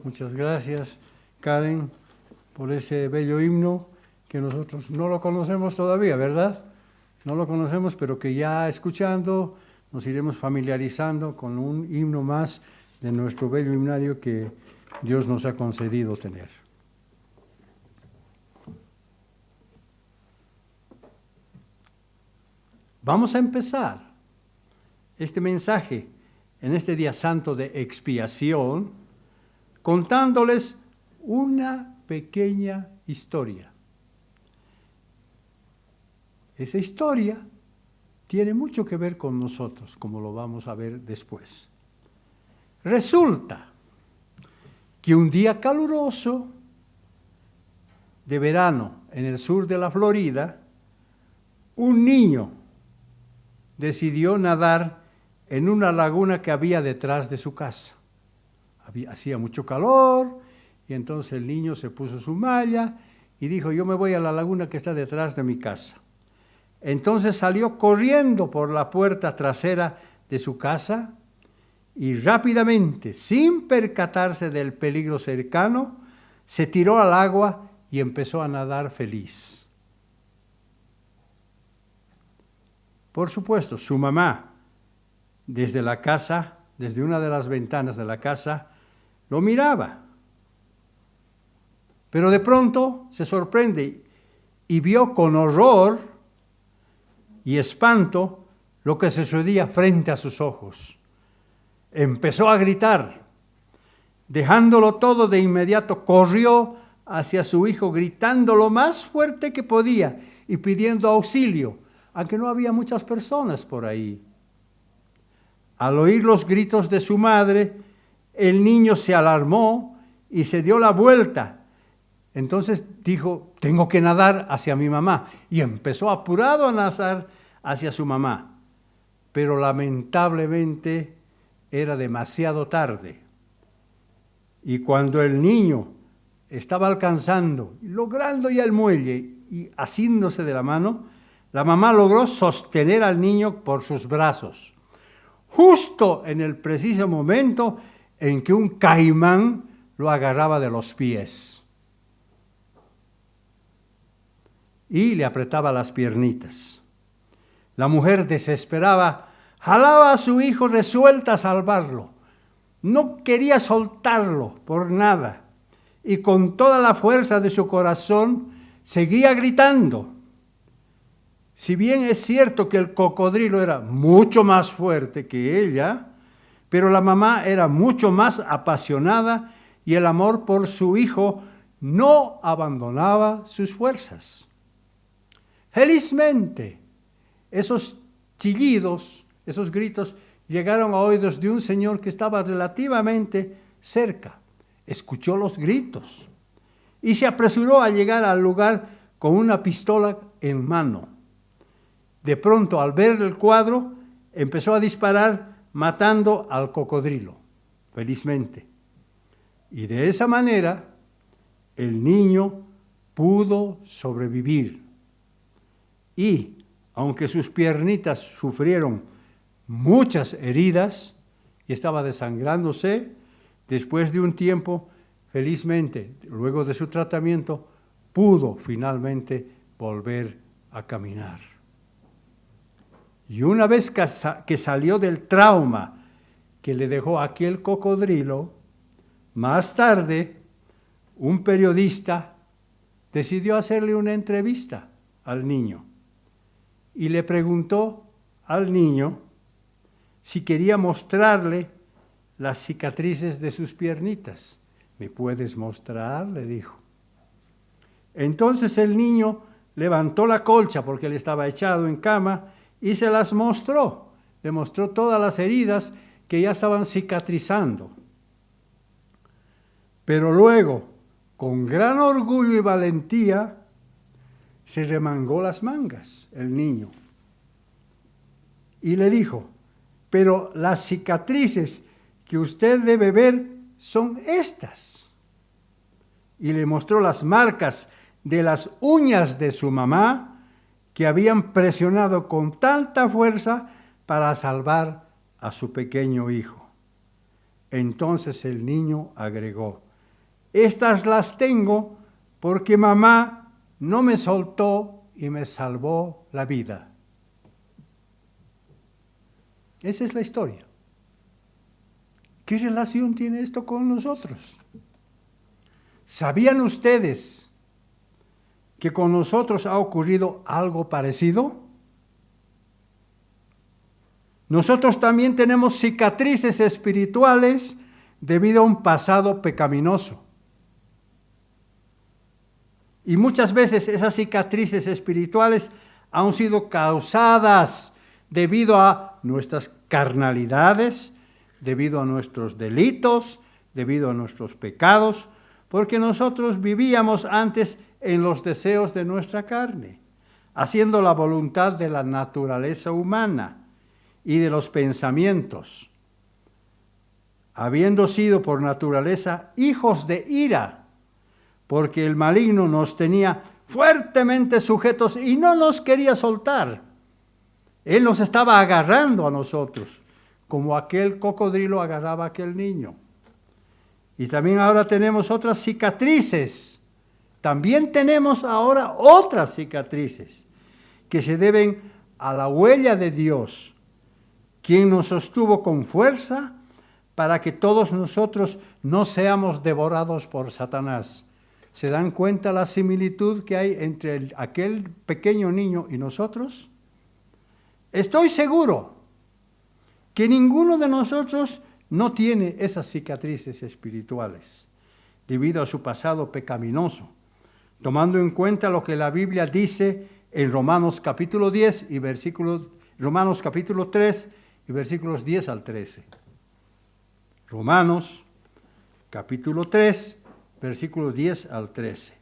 Muchas gracias, Karen, por ese bello himno que nosotros no lo conocemos todavía, ¿verdad? No lo conocemos, pero que ya escuchando nos iremos familiarizando con un himno más de nuestro bello himnario que Dios nos ha concedido tener. Vamos a empezar este mensaje en este día santo de expiación contándoles una pequeña historia. Esa historia tiene mucho que ver con nosotros, como lo vamos a ver después. Resulta que un día caluroso de verano en el sur de la Florida, un niño decidió nadar en una laguna que había detrás de su casa. Hacía mucho calor y entonces el niño se puso su malla y dijo, yo me voy a la laguna que está detrás de mi casa. Entonces salió corriendo por la puerta trasera de su casa y rápidamente, sin percatarse del peligro cercano, se tiró al agua y empezó a nadar feliz. Por supuesto, su mamá, desde la casa, desde una de las ventanas de la casa, lo miraba. Pero de pronto se sorprende y vio con horror y espanto lo que sucedía frente a sus ojos. Empezó a gritar. Dejándolo todo de inmediato, corrió hacia su hijo gritando lo más fuerte que podía y pidiendo auxilio, aunque no había muchas personas por ahí. Al oír los gritos de su madre, el niño se alarmó y se dio la vuelta. Entonces dijo, tengo que nadar hacia mi mamá. Y empezó apurado a nadar hacia su mamá. Pero lamentablemente era demasiado tarde. Y cuando el niño estaba alcanzando, logrando ya el muelle y haciéndose de la mano, la mamá logró sostener al niño por sus brazos. Justo en el preciso momento en que un caimán lo agarraba de los pies y le apretaba las piernitas. La mujer desesperada jalaba a su hijo resuelta a salvarlo. No quería soltarlo por nada y con toda la fuerza de su corazón seguía gritando. Si bien es cierto que el cocodrilo era mucho más fuerte que ella, pero la mamá era mucho más apasionada y el amor por su hijo no abandonaba sus fuerzas. Felizmente, esos chillidos, esos gritos, llegaron a oídos de un señor que estaba relativamente cerca. Escuchó los gritos y se apresuró a llegar al lugar con una pistola en mano. De pronto, al ver el cuadro, empezó a disparar matando al cocodrilo, felizmente. Y de esa manera, el niño pudo sobrevivir. Y, aunque sus piernitas sufrieron muchas heridas y estaba desangrándose, después de un tiempo, felizmente, luego de su tratamiento, pudo finalmente volver a caminar. Y una vez que salió del trauma que le dejó aquel cocodrilo, más tarde, un periodista decidió hacerle una entrevista al niño y le preguntó al niño si quería mostrarle las cicatrices de sus piernitas. ¿Me puedes mostrar?, le dijo. Entonces el niño levantó la colcha porque él estaba echado en cama y se las mostró. Le mostró todas las heridas que ya estaban cicatrizando. Pero luego, con gran orgullo y valentía, se remangó las mangas el niño y le dijo, pero las cicatrices que usted debe ver son estas. Y le mostró las marcas de las uñas de su mamá que habían presionado con tanta fuerza para salvar a su pequeño hijo. Entonces el niño agregó, Estas las tengo porque mamá no me soltó y me salvó la vida. Esa es la historia. ¿Qué relación tiene esto con nosotros? ¿Sabían ustedes que con nosotros ha ocurrido algo parecido? Nosotros también tenemos cicatrices espirituales debido a un pasado pecaminoso. Y muchas veces esas cicatrices espirituales han sido causadas debido a nuestras carnalidades, debido a nuestros delitos, debido a nuestros pecados, porque nosotros vivíamos antes en los deseos de nuestra carne, haciendo la voluntad de la naturaleza humana y de los pensamientos, habiendo sido por naturaleza hijos de ira, porque el maligno nos tenía fuertemente sujetos y no nos quería soltar. Él nos estaba agarrando a nosotros, como aquel cocodrilo agarraba a aquel niño. Y también ahora tenemos otras cicatrices. También tenemos ahora otras cicatrices que se deben a la huella de Dios, quien nos sostuvo con fuerza para que todos nosotros no seamos devorados por Satanás. ¿Se dan cuenta la similitud que hay entre aquel pequeño niño y nosotros? Estoy seguro que ninguno de nosotros no tiene esas cicatrices espirituales debido a su pasado pecaminoso, tomando en cuenta lo que la Biblia dice en Romanos capítulo 10 y Romanos capítulo 3 y versículos 10 al 13. Romanos capítulo 3, versículos 10 al 13.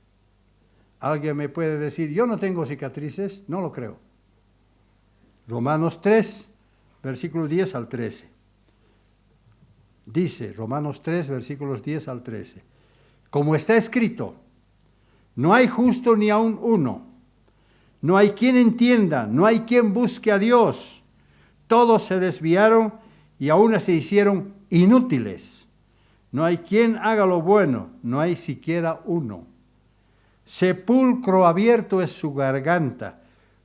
¿Alguien me puede decir, yo no tengo cicatrices? No lo creo. Romanos 3, versículos 10 al 13. Dice, Romanos 3, versículos 10 al 13. Como está escrito, no hay justo ni aun uno. No hay quien entienda, no hay quien busque a Dios. Todos se desviaron y aún se hicieron inútiles. No hay quien haga lo bueno, no hay siquiera uno. Sepulcro abierto es su garganta,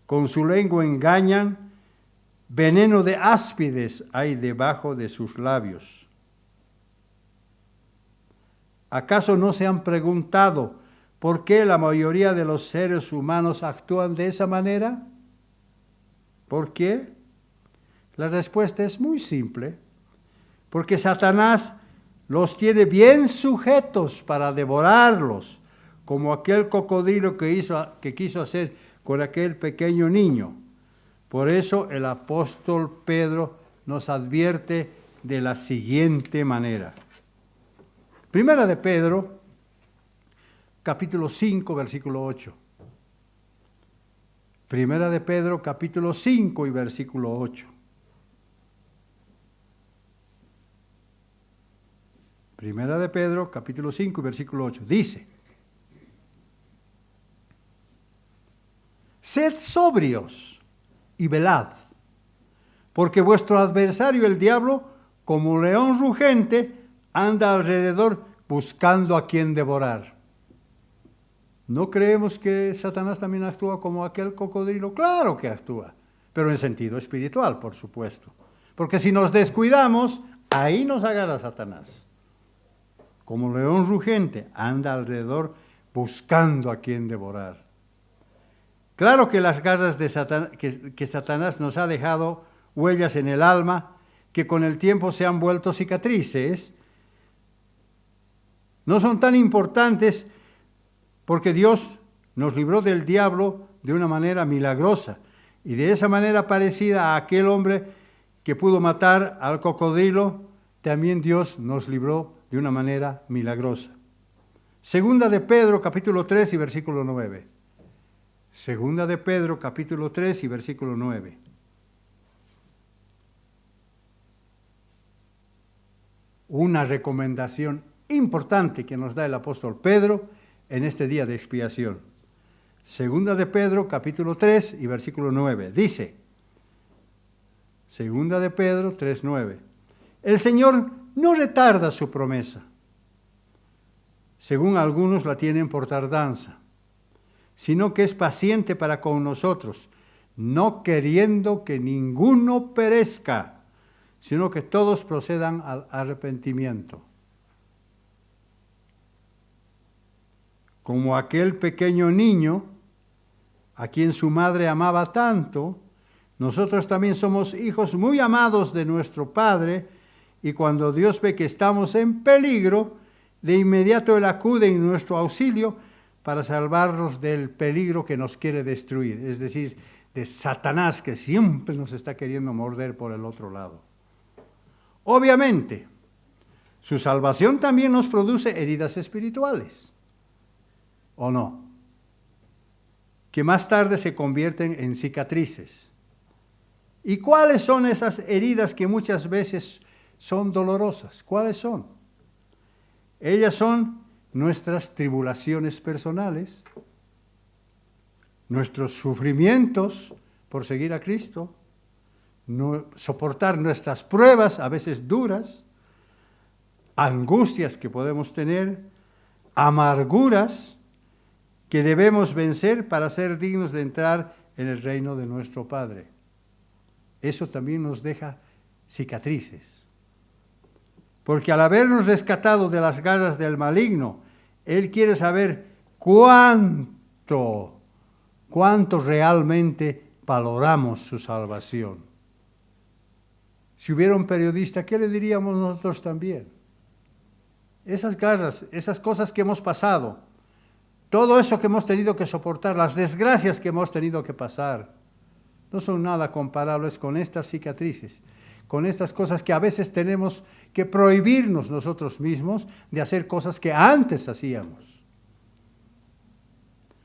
con su lengua engañan, veneno de áspides hay debajo de sus labios. ¿Acaso no se han preguntado por qué la mayoría de los seres humanos actúan de esa manera? ¿Por qué? La respuesta es muy simple, porque Satanás los tiene bien sujetos para devorarlos, como aquel cocodrilo que quiso hacer con aquel pequeño niño. Por eso el apóstol Pedro nos advierte de la siguiente manera. Primera de Pedro, capítulo 5, versículo 8. Primera de Pedro, capítulo 5 y versículo 8. Primera de Pedro, capítulo 5 y versículo 8. Dice, sed sobrios y velad, porque vuestro adversario el diablo, como león rugente, anda alrededor buscando a quien devorar. ¿No creemos que Satanás también actúa como aquel cocodrilo? Claro que actúa, pero en sentido espiritual, por supuesto. Porque si nos descuidamos, ahí nos agarra Satanás. Como león rugente, anda alrededor buscando a quien devorar. Claro que las garras de que Satanás nos ha dejado huellas en el alma, que con el tiempo se han vuelto cicatrices, no son tan importantes porque Dios nos libró del diablo de una manera milagrosa y de esa manera parecida a aquel hombre que pudo matar al cocodrilo, también Dios nos libró de una manera milagrosa. Segunda de Pedro, capítulo 3 y versículo 9. Segunda de Pedro, capítulo 3 y versículo 9. Una recomendación importante que nos da el apóstol Pedro en este día de expiación. Segunda de Pedro, capítulo 3 y versículo 9. Dice, Segunda de Pedro 3:9. El Señor no retarda su promesa, según algunos la tienen por tardanza, sino que es paciente para con nosotros, no queriendo que ninguno perezca, sino que todos procedan al arrepentimiento. Como aquel pequeño niño, a quien su madre amaba tanto, nosotros también somos hijos muy amados de nuestro Padre, y cuando Dios ve que estamos en peligro, de inmediato Él acude en nuestro auxilio para salvarnos del peligro que nos quiere destruir, es decir, de Satanás que siempre nos está queriendo morder por el otro lado. Obviamente, su salvación también nos produce heridas espirituales, ¿o no? Que más tarde se convierten en cicatrices. ¿Y cuáles son esas heridas que muchas veces son dolorosas? ¿Cuáles son? Ellas son nuestras tribulaciones personales, nuestros sufrimientos por seguir a Cristo, soportar nuestras pruebas, a veces duras, angustias que podemos tener, amarguras que debemos vencer para ser dignos de entrar en el reino de nuestro Padre. Eso también nos deja cicatrices. Porque al habernos rescatado de las garras del maligno, Él quiere saber cuánto realmente valoramos su salvación. Si hubiera un periodista, ¿qué le diríamos nosotros también? Esas garras, esas cosas que hemos pasado, todo eso que hemos tenido que soportar, las desgracias que hemos tenido que pasar, no son nada comparables con estas cicatrices, con estas cosas que a veces tenemos que prohibirnos nosotros mismos de hacer cosas que antes hacíamos.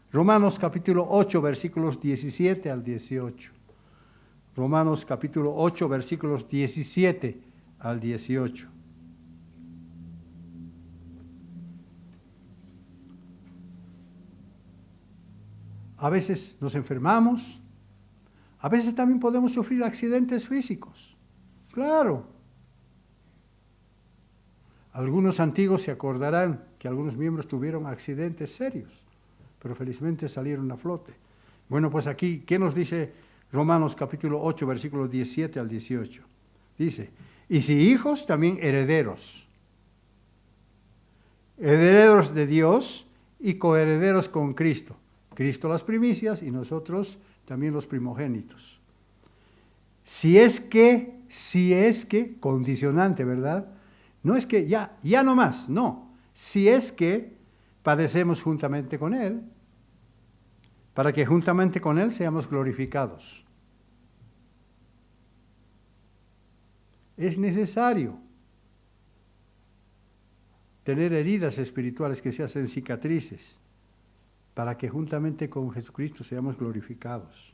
Romanos capítulo 8, versículos 17 al 18. Romanos capítulo 8, versículos 17 al 18. A veces nos enfermamos, a veces también podemos sufrir accidentes físicos. Claro. Algunos antiguos se acordarán que algunos miembros tuvieron accidentes serios, pero felizmente salieron a flote. Bueno, pues aquí, ¿qué nos dice Romanos capítulo 8, versículos 17 al 18? Dice, y si hijos, también herederos. Herederos de Dios y coherederos con Cristo. Cristo las primicias y nosotros también los primogénitos. Si es que, condicionante, ¿verdad? No es que ya no más, no. Si es que padecemos juntamente con Él, para que juntamente con Él seamos glorificados. Es necesario tener heridas espirituales que se hacen cicatrices, para que juntamente con Jesucristo seamos glorificados.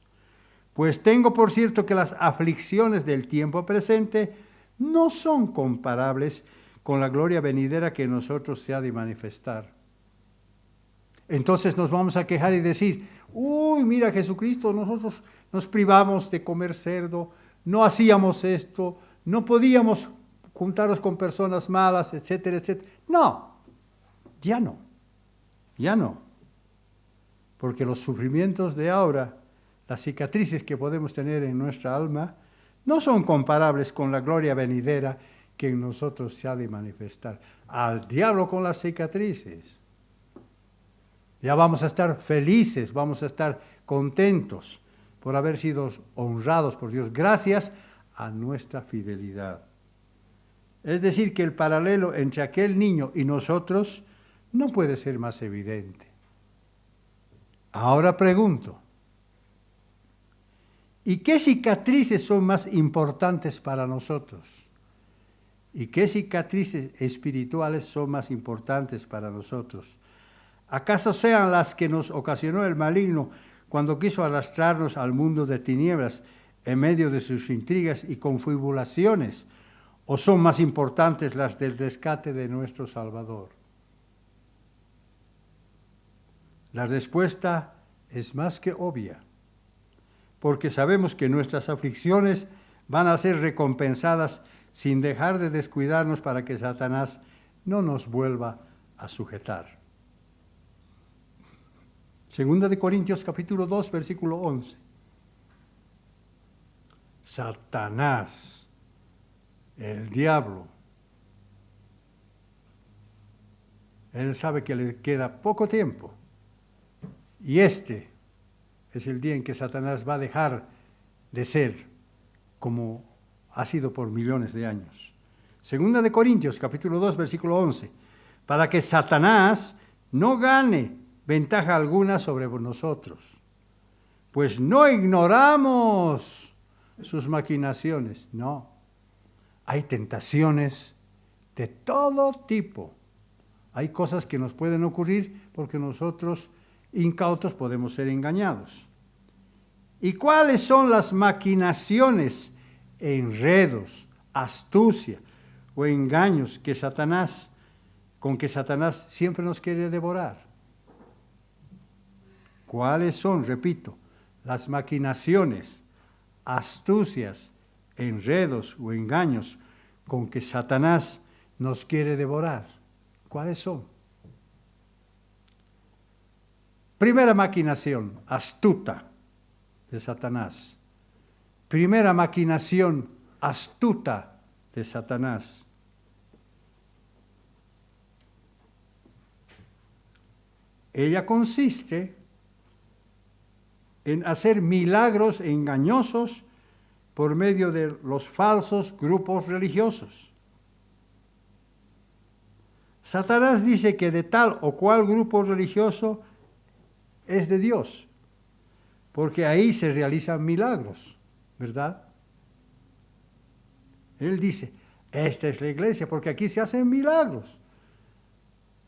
Pues tengo por cierto que las aflicciones del tiempo presente no son comparables con la gloria venidera que en nosotros se ha de manifestar. Entonces nos vamos a quejar y decir, uy, mira Jesucristo, nosotros nos privamos de comer cerdo, no hacíamos esto, no podíamos juntarnos con personas malas, etcétera, etcétera. No, ya no. Porque los sufrimientos de ahora, las cicatrices que podemos tener en nuestra alma, no son comparables con la gloria venidera que en nosotros se ha de manifestar. Al diablo con las cicatrices. Ya vamos a estar felices, vamos a estar contentos por haber sido honrados por Dios, gracias a nuestra fidelidad. Es decir, que el paralelo entre aquel niño y nosotros no puede ser más evidente. Ahora pregunto, ¿y qué cicatrices son más importantes para nosotros? ¿Y qué cicatrices espirituales son más importantes para nosotros? ¿Acaso sean las que nos ocasionó el maligno cuando quiso arrastrarnos al mundo de tinieblas en medio de sus intrigas y confabulaciones? ¿O son más importantes las del rescate de nuestro Salvador? La respuesta es más que obvia, porque sabemos que nuestras aflicciones van a ser recompensadas sin dejar de descuidarnos para que Satanás no nos vuelva a sujetar. Segunda de Corintios capítulo 2, versículo 11. Satanás, el diablo, él sabe que le queda poco tiempo. Y este es el día en que Satanás va a dejar de ser como ha sido por millones de años. Segunda de Corintios, capítulo 2, versículo 11. Para que Satanás no gane ventaja alguna sobre nosotros, pues no ignoramos sus maquinaciones. No, hay tentaciones de todo tipo. Hay cosas que nos pueden ocurrir porque nosotros, incautos, podemos ser engañados. ¿Y cuáles son las maquinaciones, enredos, astucia o engaños con que Satanás siempre nos quiere devorar? ¿Cuáles son, repito, las maquinaciones, astucias, enredos o engaños con que Satanás nos quiere devorar? ¿Cuáles son? Primera maquinación, astuta de Satanás. Primera maquinación, astuta de Satanás. Ella consiste en hacer milagros engañosos por medio de los falsos grupos religiosos. Satanás dice que de tal o cual grupo religioso es de Dios, porque ahí se realizan milagros, ¿verdad? Él dice, esta es la iglesia, porque aquí se hacen milagros,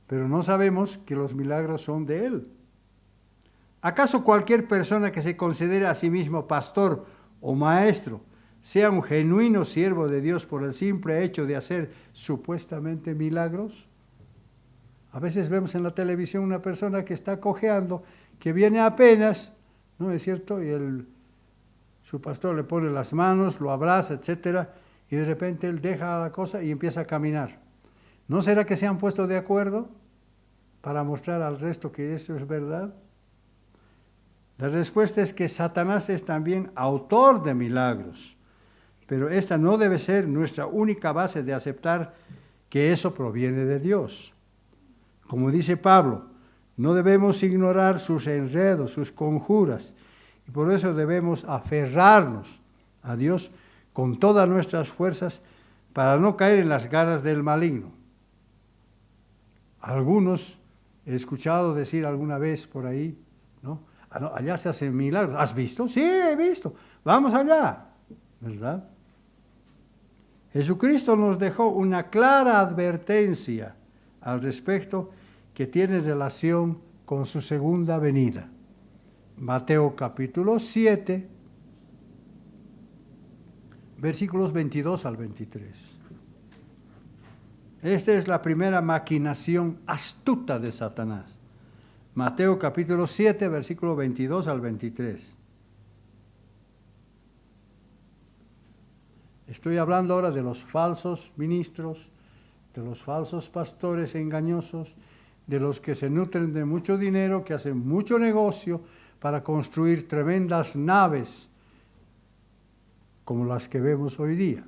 pero no sabemos que los milagros son de Él. ¿Acaso cualquier persona que se considere a sí mismo pastor o maestro sea un genuino siervo de Dios por el simple hecho de hacer supuestamente milagros? A veces vemos en la televisión una persona que está cojeando, que viene apenas, ¿no es cierto? Y su pastor le pone las manos, lo abraza, etcétera, y de repente él deja la cosa y empieza a caminar. ¿No será que se han puesto de acuerdo para mostrar al resto que eso es verdad? La respuesta es que Satanás es también autor de milagros, pero esta no debe ser nuestra única base de aceptar que eso proviene de Dios. Como dice Pablo, no debemos ignorar sus enredos, sus conjuras, y por eso debemos aferrarnos a Dios con todas nuestras fuerzas para no caer en las garras del maligno. Algunos he escuchado decir alguna vez por ahí, ¿no? No, allá se hacen milagros. ¿Has visto? Sí, he visto. Vamos allá, ¿verdad? Jesucristo nos dejó una clara advertencia al respecto que tiene relación con su segunda venida. Mateo capítulo 7, versículos 22 al 23. Esta es la primera maquinación astuta de Satanás. Mateo capítulo 7, versículo 22 al 23. Estoy hablando ahora de los falsos ministros, de los falsos pastores engañosos, de los que se nutren de mucho dinero, que hacen mucho negocio para construir tremendas naves como las que vemos hoy día.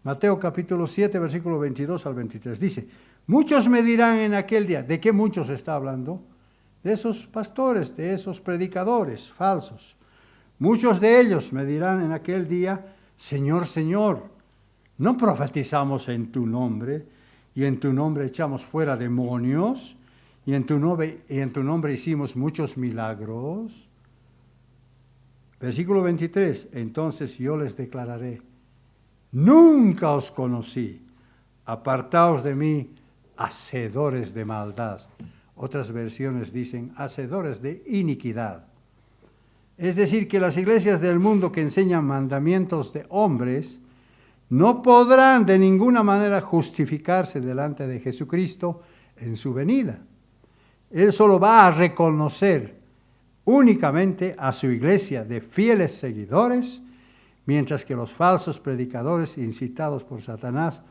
Mateo capítulo 7, versículo 22 al 23. Dice, muchos me dirán en aquel día. ¿De qué muchos está hablando? De esos pastores, de esos predicadores falsos. Muchos de ellos me dirán en aquel día, Señor, Señor, ¿no profetizamos en tu nombre? Y en tu nombre echamos fuera demonios, y en tu nombre hicimos muchos milagros. Versículo 23, entonces yo les declararé, nunca os conocí, apartaos de mí, hacedores de maldad. Otras versiones dicen, hacedores de iniquidad. Es decir, que las iglesias del mundo que enseñan mandamientos de hombres no podrán de ninguna manera justificarse delante de Jesucristo en su venida. Él solo va a reconocer únicamente a su iglesia de fieles seguidores, mientras que los falsos predicadores incitados por Satanás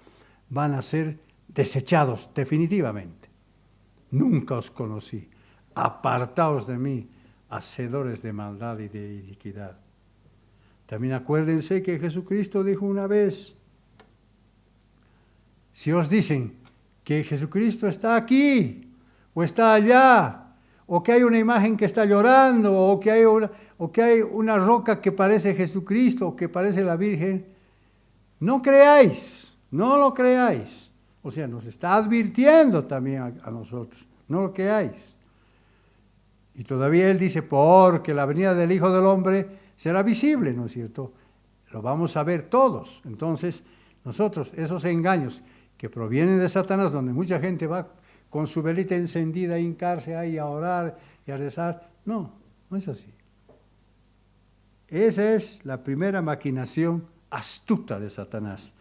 van a ser desechados definitivamente. Nunca os conocí. Apartaos de mí, hacedores de maldad y de iniquidad. También acuérdense que Jesucristo dijo una vez, si os dicen que Jesucristo está aquí, o está allá, o que hay una imagen que está llorando, o que hay una roca que parece Jesucristo, o que parece la Virgen, no creáis, no lo creáis. O sea, nos está advirtiendo también a nosotros, no lo creáis. Y todavía él dice, porque la venida del Hijo del Hombre será visible, ¿no es cierto? Lo vamos a ver todos. Entonces, nosotros, esos engaños que provienen de Satanás, donde mucha gente va con su velita encendida a hincarse ahí a orar y a rezar, no es así. Esa es la primera maquinación astuta de Satanás.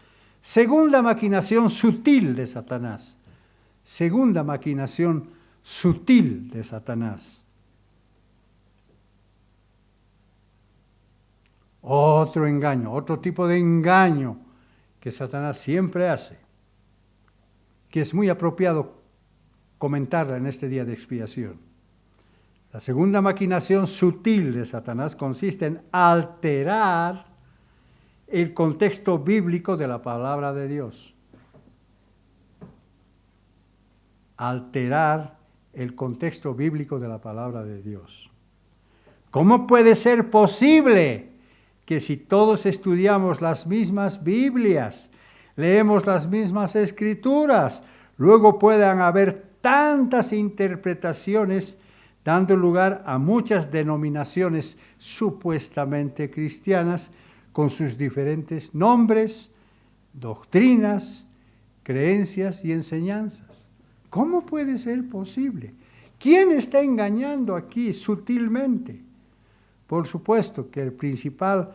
Segunda maquinación sutil de Satanás. Segunda maquinación sutil de Satanás. Otro engaño, otro tipo de engaño que Satanás siempre hace, que es muy apropiado comentarla en este día de expiación. La segunda maquinación sutil de Satanás consiste en alterar el contexto bíblico de la palabra de Dios. Alterar el contexto bíblico de la palabra de Dios. ¿Cómo puede ser posible que si todos estudiamos las mismas Biblias, leemos las mismas Escrituras, luego puedan haber tantas interpretaciones, dando lugar a muchas denominaciones supuestamente cristianas, con sus diferentes nombres, doctrinas, creencias y enseñanzas? ¿Cómo puede ser posible? ¿Quién está engañando aquí sutilmente? Por supuesto que el principal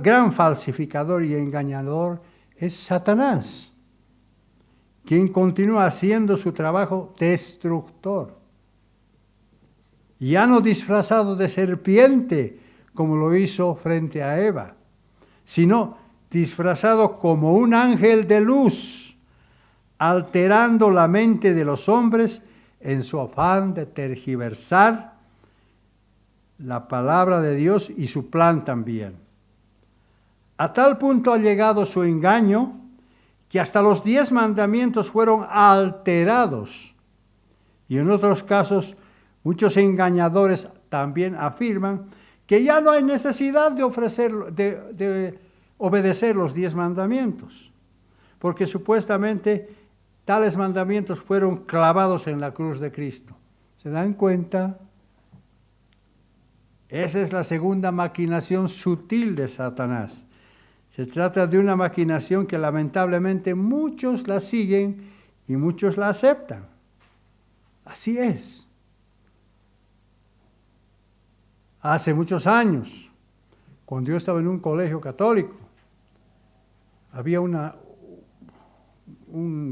gran falsificador y engañador es Satanás, quien continúa haciendo su trabajo destructor. Ya no disfrazado de serpiente, como lo hizo frente a Eva, sino disfrazado como un ángel de luz, alterando la mente de los hombres en su afán de tergiversar la palabra de Dios y su plan también. A tal punto ha llegado su engaño que hasta los 10 mandamientos fueron alterados. Y en otros casos, muchos engañadores también afirman que ya no hay necesidad de obedecer los 10 mandamientos, porque supuestamente tales mandamientos fueron clavados en la cruz de Cristo. ¿Se dan cuenta? Esa es la segunda maquinación sutil de Satanás. Se trata de una maquinación que lamentablemente muchos la siguen y muchos la aceptan. Así es. Hace muchos años, cuando yo estaba en un colegio católico, había un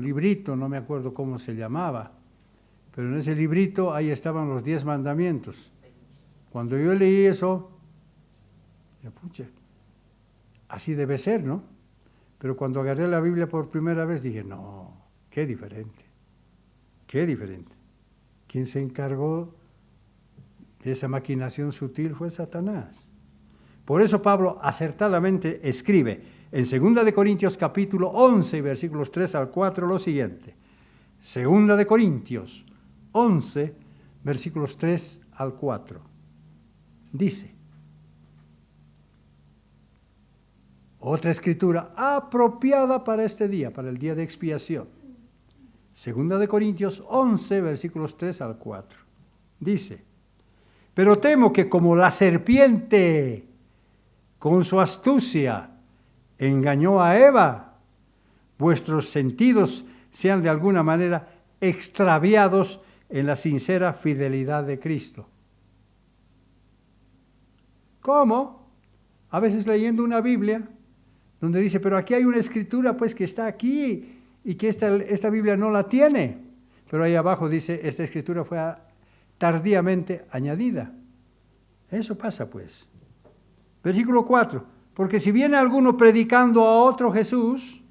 librito, no me acuerdo cómo se llamaba, pero en ese librito ahí estaban los 10 mandamientos. Cuando yo leí eso, pucha, así debe ser, ¿no? Pero cuando agarré la Biblia por primera vez dije, no, qué diferente, qué diferente. ¿Quién se encargó de esa maquinación sutil? Fue Satanás. Por eso Pablo acertadamente escribe en 2 Corintios capítulo 11, versículos 3 al 4 lo siguiente. 2 Corintios 11, versículos 3 al 4. Dice, otra escritura apropiada para este día, para el día de expiación. 2 Corintios 11, versículos 3 al 4. Dice, pero temo que como la serpiente con su astucia engañó a Eva, vuestros sentidos sean de alguna manera extraviados en la sincera fidelidad de Cristo. ¿Cómo? A veces leyendo una Biblia, donde dice, pero aquí hay una escritura pues que está aquí y que esta Biblia no la tiene. Pero ahí abajo dice, esta escritura fue tardíamente añadida. Eso pasa pues. Versículo 4, porque si viene alguno predicando a otro Jesús,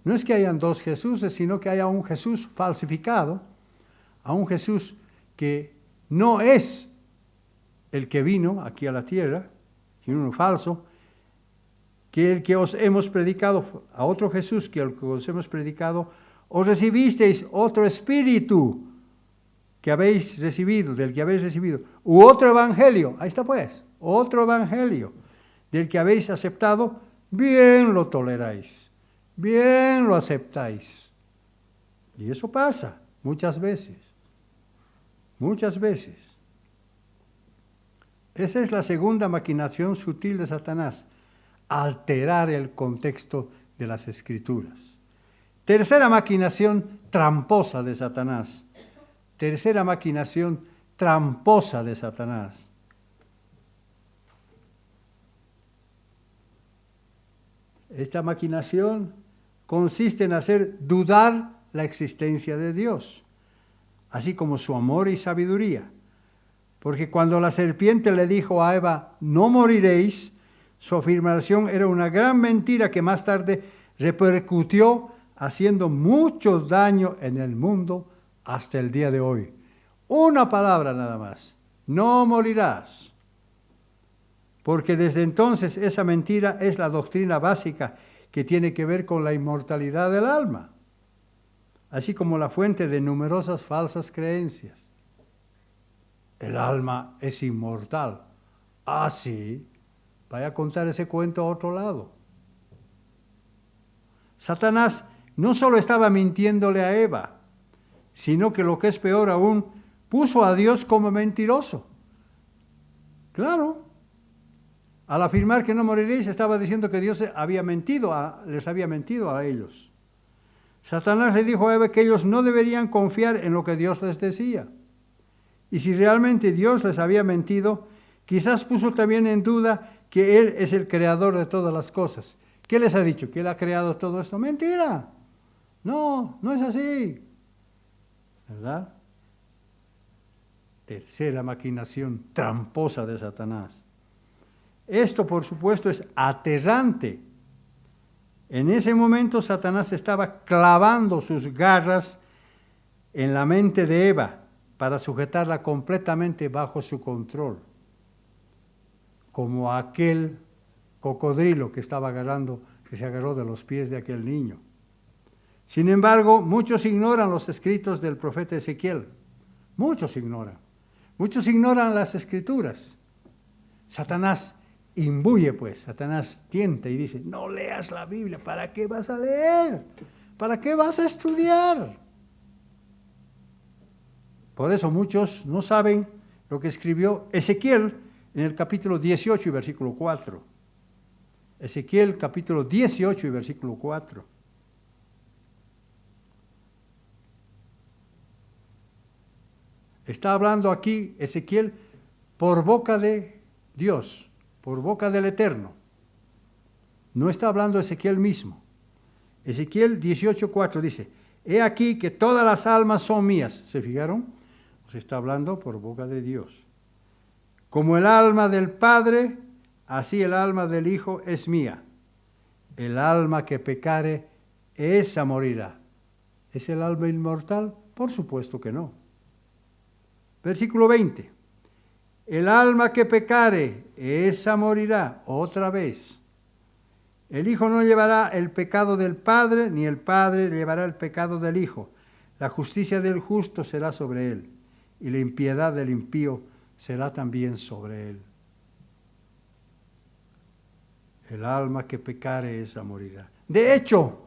No es que hayan dos Jesuses, sino que haya un Jesús falsificado, a un Jesús que no es el que vino aquí a la tierra, sino uno falso, que el que os hemos predicado, a otro Jesús que el que os hemos predicado, os recibisteis otro espíritu que habéis recibido, del que habéis recibido, u otro evangelio, ahí está pues, otro evangelio, del que habéis aceptado, bien lo toleráis, bien lo aceptáis. Y eso pasa muchas veces, muchas veces. Esa es la segunda maquinación sutil de Satanás, alterar el contexto de las Escrituras. Tercera maquinación tramposa de Satanás. Tercera maquinación tramposa de Satanás. Esta maquinación consiste en hacer dudar la existencia de Dios, así como su amor y sabiduría. Porque cuando la serpiente le dijo a Eva, no moriréis, su afirmación era una gran mentira que más tarde repercutió haciendo mucho daño en el mundo hasta el día de hoy. Una palabra nada más, no morirás. Porque desde entonces esa mentira es la doctrina básica que tiene que ver con la inmortalidad del alma, así como la fuente de numerosas falsas creencias. El alma es inmortal. Ah, sí. Vaya a contar ese cuento a otro lado. Satanás no solo estaba mintiéndole a Eva, sino que lo que es peor aún, puso a Dios como mentiroso. Claro. Al afirmar que no moriréis, estaba diciendo que Dios les había mentido a ellos. Satanás le dijo a Eva que ellos no deberían confiar en lo que Dios les decía. Y si realmente Dios les había mentido, quizás puso también en duda que Él es el creador de todas las cosas. ¿Qué les ha dicho? ¿Que Él ha creado todo esto? ¡Mentira! No, no es así. ¿Verdad? Tercera maquinación tramposa de Satanás. Esto, por supuesto, es aterrante. En ese momento Satanás estaba clavando sus garras en la mente de Eva para sujetarla completamente bajo su control, como aquel cocodrilo que se agarró de los pies de aquel niño. Sin embargo, muchos ignoran los escritos del profeta Ezequiel. Muchos ignoran. Muchos ignoran las Escrituras. Satanás imbuye, pues, Satanás tienta y dice, no leas la Biblia, ¿para qué vas a leer? ¿Para qué vas a estudiar? Por eso muchos no saben lo que escribió Ezequiel en el capítulo 18 y versículo 4. Ezequiel capítulo 18 y versículo 4. Está hablando aquí Ezequiel por boca de Dios, por boca del Eterno. No está hablando Ezequiel mismo. Ezequiel 18:4 dice, he aquí que todas las almas son mías. ¿Se fijaron? Se está hablando por boca de Dios. Como el alma del Padre, así el alma del Hijo es mía. El alma que pecare, esa morirá. ¿Es el alma inmortal? Por supuesto que no. Versículo 20. El alma que pecare, esa morirá otra vez. El Hijo no llevará el pecado del Padre, ni el Padre llevará el pecado del Hijo. La justicia del justo será sobre él, y la impiedad del impío será también sobre él. El alma que pecare, esa morirá. De hecho,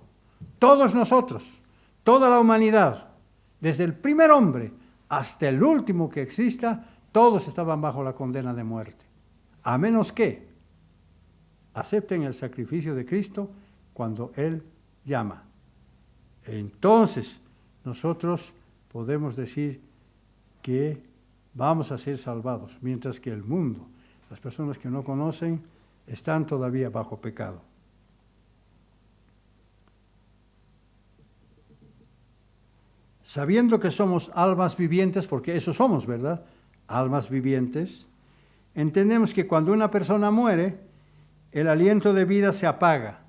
todos nosotros, toda la humanidad, desde el primer hombre hasta el último que exista, todos estaban bajo la condena de muerte. A menos que acepten el sacrificio de Cristo cuando Él llama. Entonces, nosotros podemos decir que vamos a ser salvados, mientras que el mundo, las personas que no conocen, están todavía bajo pecado. Sabiendo que somos almas vivientes, porque eso somos, ¿verdad? Almas vivientes, entendemos que cuando una persona muere, el aliento de vida se apaga.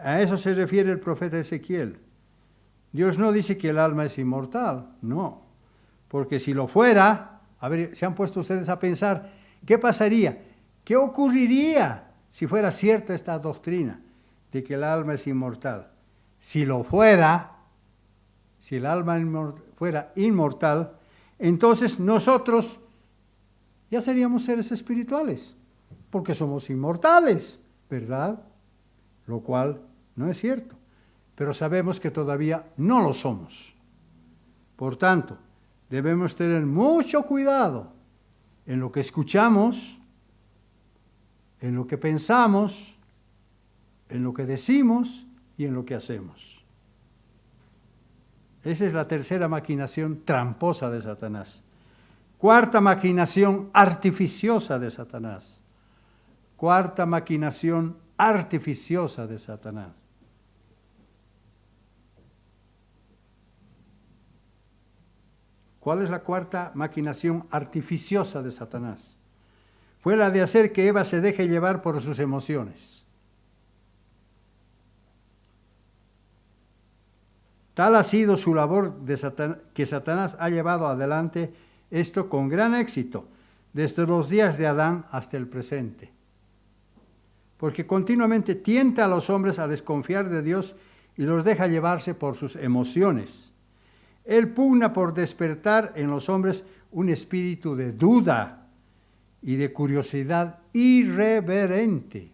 A eso se refiere el profeta Ezequiel. Dios no dice que el alma es inmortal, no. Porque si lo fuera, a ver, ¿se han puesto ustedes a pensar qué pasaría? ¿Qué ocurriría si fuera cierta esta doctrina de que el alma es inmortal? Si lo fuera, si el alma fuera inmortal, entonces nosotros ya seríamos seres espirituales, porque somos inmortales, ¿verdad? Lo cual no es cierto, pero sabemos que todavía no lo somos. Por tanto, debemos tener mucho cuidado en lo que escuchamos, en lo que pensamos, en lo que decimos y en lo que hacemos. Esa es la tercera maquinación tramposa de Satanás. Cuarta maquinación artificiosa de Satanás. Cuarta maquinación artificiosa de Satanás. ¿Cuál es la cuarta maquinación artificiosa de Satanás? Fue la de hacer que Eva se deje llevar por sus emociones. Tal ha sido su labor que Satanás ha llevado adelante esto con gran éxito, desde los días de Adán hasta el presente. Porque continuamente tienta a los hombres a desconfiar de Dios y los deja llevarse por sus emociones. Él pugna por despertar en los hombres un espíritu de duda y de curiosidad irreverente.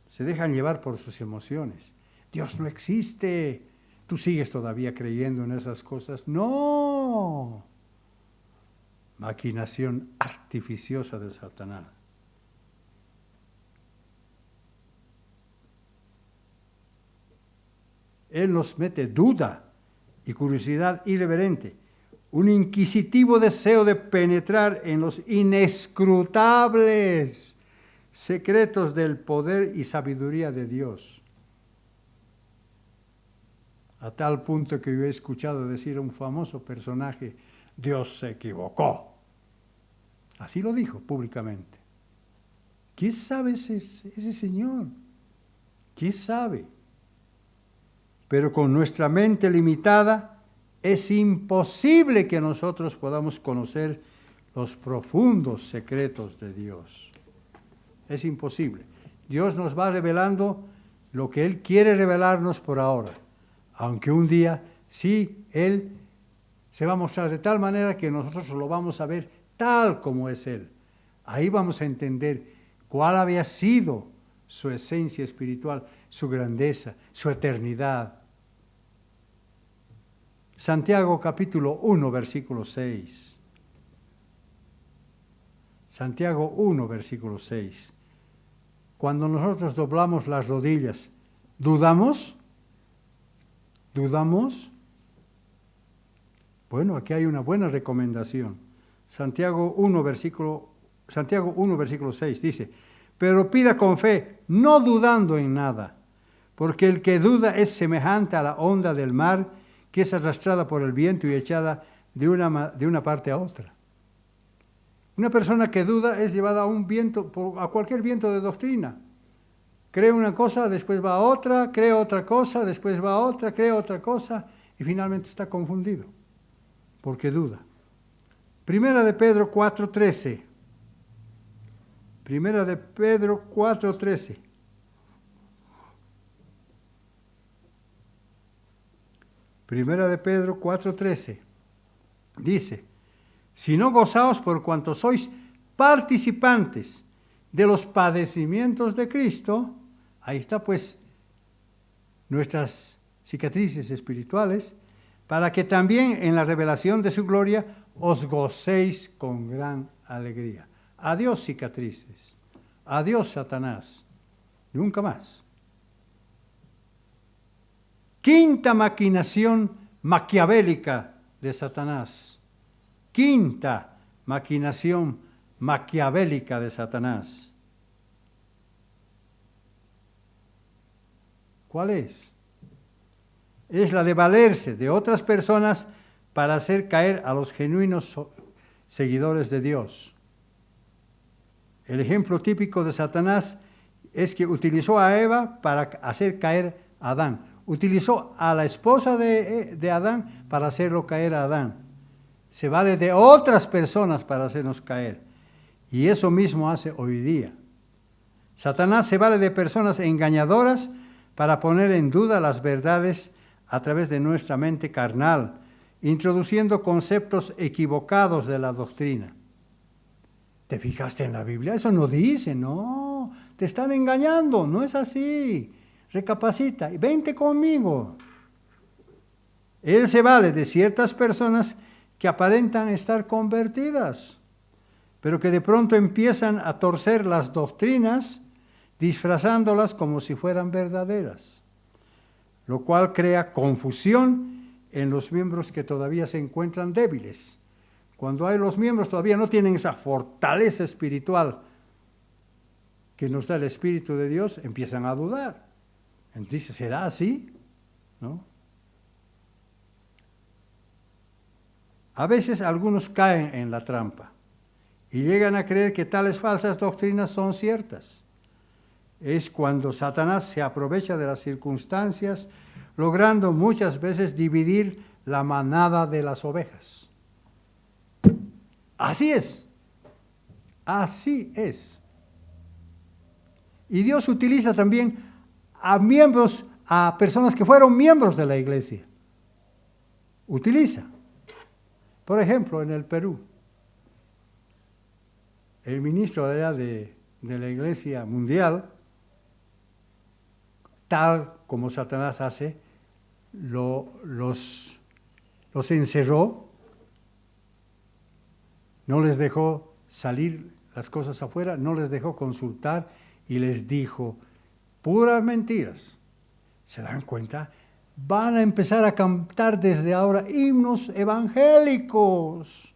Se dejan llevar por sus emociones. Dios no existe. ¿Tú sigues todavía creyendo en esas cosas? ¡No! Maquinación artificiosa de Satanás. Él nos mete duda y curiosidad irreverente, un inquisitivo deseo de penetrar en los inescrutables secretos del poder y sabiduría de Dios. A tal punto que yo he escuchado decir a un famoso personaje, Dios se equivocó. Así lo dijo públicamente. ¿Qué sabe ese señor? ¿Qué sabe? Pero con nuestra mente limitada es imposible que nosotros podamos conocer los profundos secretos de Dios. Es imposible. Dios nos va revelando lo que Él quiere revelarnos por ahora, aunque un día sí Él se va a mostrar de tal manera que nosotros lo vamos a ver tal como es Él. Ahí vamos a entender cuál había sido su esencia espiritual, su grandeza, su eternidad. Santiago capítulo 1, versículo 6. Santiago 1, versículo 6. Cuando nosotros doblamos las rodillas, ¿dudamos? ¿Dudamos? Bueno, aquí hay una buena recomendación. Santiago 1, versículo 6 dice, pero pida con fe, no dudando en nada, porque el que duda es semejante a la onda del mar, que es arrastrada por el viento y echada de una parte a otra. Una persona que duda es llevada a un viento, a cualquier viento de doctrina. Cree una cosa, después va a otra, cree otra cosa, después va a otra, cree otra cosa, y finalmente está confundido, porque duda. Primera de Pedro 4:13. Primera de Pedro 4:13. Primera de Pedro 4:13. Dice, si no gozaos por cuanto sois participantes de los padecimientos de Cristo, ahí está pues nuestras cicatrices espirituales, para que también en la revelación de su gloria os gocéis con gran alegría. Adiós cicatrices, adiós Satanás, nunca más. Quinta maquinación maquiavélica de Satanás. Quinta maquinación maquiavélica de Satanás. ¿Cuál es? Es la de valerse de otras personas para hacer caer a los genuinos seguidores de Dios. El ejemplo típico de Satanás es que utilizó a Eva para hacer caer a Adán. Utilizó a la esposa de Adán para hacerlo caer a Adán. Se vale de otras personas para hacernos caer. Y eso mismo hace hoy día. Satanás se vale de personas engañadoras para poner en duda las verdades a través de nuestra mente carnal, introduciendo conceptos equivocados de la doctrina. ¿Te fijaste en la Biblia? Eso no dice, no. Te están engañando, no es así. Recapacita y vente conmigo. Él se vale de ciertas personas que aparentan estar convertidas, pero que de pronto empiezan a torcer las doctrinas, disfrazándolas como si fueran verdaderas, lo cual crea confusión en los miembros que todavía se encuentran débiles. Cuando hay los miembros todavía no tienen esa fortaleza espiritual que nos da el Espíritu de Dios, empiezan a dudar. Entonces, ¿será así? ¿No? A veces algunos caen en la trampa y llegan a creer que tales falsas doctrinas son ciertas. Es cuando Satanás se aprovecha de las circunstancias, logrando muchas veces dividir la manada de las ovejas. Así es. Así es. Y Dios utiliza también a miembros, a personas que fueron miembros de la iglesia. Utiliza. Por ejemplo, en el Perú, el ministro de allá de la Iglesia Mundial, tal como Satanás hace, los encerró, no les dejó salir las cosas afuera, no les dejó consultar y les dijo puras mentiras. ¿Se dan cuenta? Van a empezar a cantar desde ahora himnos evangélicos.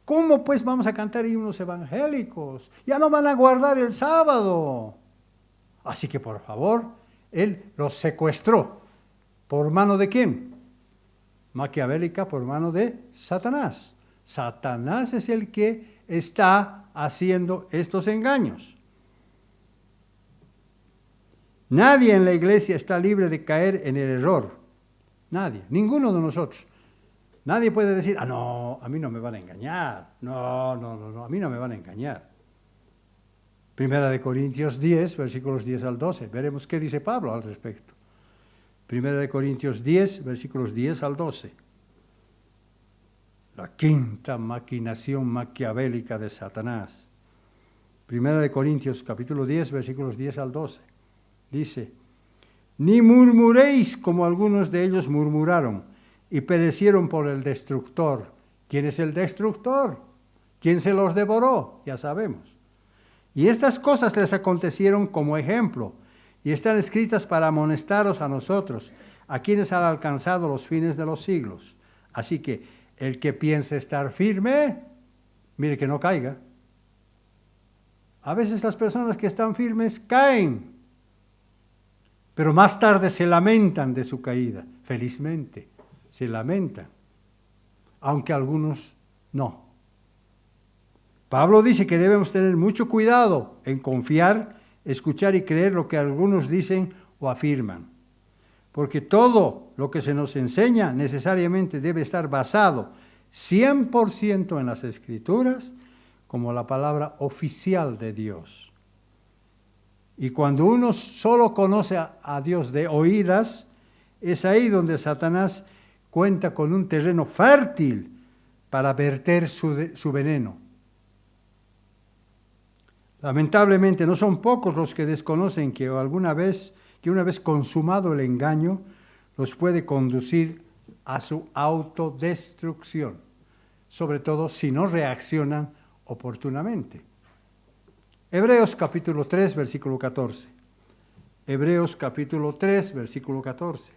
¿Cómo pues vamos a cantar himnos evangélicos? Ya no van a guardar el sábado. Así que por favor, él los secuestró. ¿Por mano de quién? Maquiavélica, por mano de Satanás. Satanás es el que está haciendo estos engaños. Nadie en la iglesia está libre de caer en el error. Nadie, ninguno de nosotros. Nadie puede decir, no, a mí no me van a engañar. No, a mí no me van a engañar. Primera de Corintios 10, versículos 10 al 12. Veremos qué dice Pablo al respecto. Primera de Corintios 10, versículos 10 al 12. La quinta maquinación maquiavélica de Satanás. Primera de Corintios, capítulo 10, versículos 10 al 12. Dice, ni murmuréis como algunos de ellos murmuraron y perecieron por el destructor. ¿Quién es el destructor? ¿Quién se los devoró? Ya sabemos. Y estas cosas les acontecieron como ejemplo y están escritas para amonestaros a nosotros, a quienes han alcanzado los fines de los siglos. Así que el que piense estar firme, mire que no caiga. A veces las personas que están firmes caen, pero más tarde se lamentan de su caída, felizmente, se lamentan, aunque algunos no. Pablo dice que debemos tener mucho cuidado en confiar, escuchar y creer lo que algunos dicen o afirman, porque todo lo que se nos enseña necesariamente debe estar basado 100% en las Escrituras como la palabra oficial de Dios. Y cuando uno solo conoce a Dios de oídas, es ahí donde Satanás cuenta con un terreno fértil para verter su veneno. Lamentablemente no son pocos los que desconocen que una vez consumado el engaño, los puede conducir a su autodestrucción, sobre todo si no reaccionan oportunamente. Hebreos capítulo 3, versículo 14. Hebreos capítulo 3, versículo 14.